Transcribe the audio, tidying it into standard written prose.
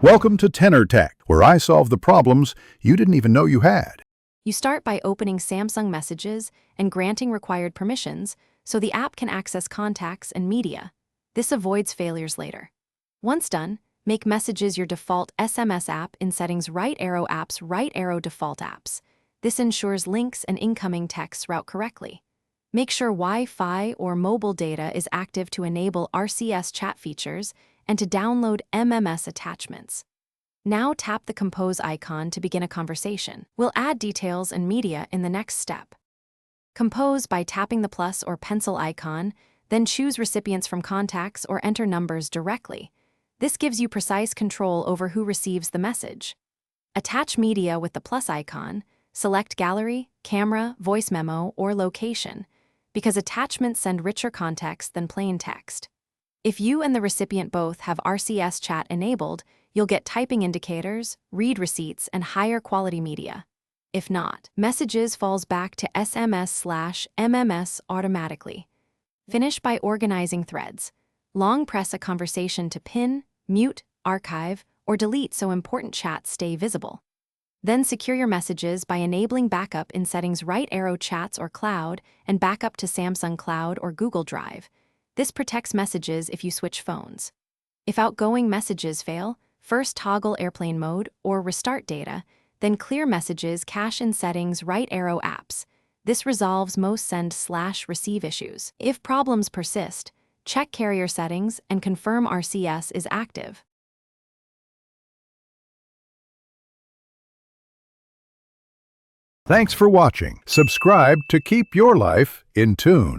Welcome to Tenor Tech, where I solve the problems you didn't even know you had. You start by opening Samsung Messages and granting required permissions so the app can access contacts and media. This avoids failures later. Once done, make Messages your default SMS app in settings right arrow apps, right arrow default apps. This ensures links and incoming texts route correctly. Make sure Wi-Fi or mobile data is active to enable RCS chat features and to download MMS attachments. Now tap the Compose icon to begin a conversation. We'll add details and media in the next step. Compose by tapping the plus or pencil icon, then choose recipients from contacts or enter numbers directly. This gives you precise control over who receives the message. Attach media with the plus icon, select gallery, camera, voice memo, or location, because attachments send richer context than plain text. If you and the recipient both have RCS chat enabled, you'll get typing indicators, read receipts, and higher quality media. If not, Messages falls back to SMS/MMS automatically. Finish by organizing threads. Long press a conversation to pin, mute, archive, or delete so important chats stay visible. Then secure your messages by enabling backup in settings right arrow chats or cloud and backup to Samsung Cloud or Google Drive. This protects messages if you switch phones. If outgoing messages fail, first toggle airplane mode or restart data, then clear messages cache in settings right arrow apps. This resolves most send/receive issues. If problems persist, check carrier settings and confirm RCS is active. Thanks for watching. Subscribe to keep your life in tune.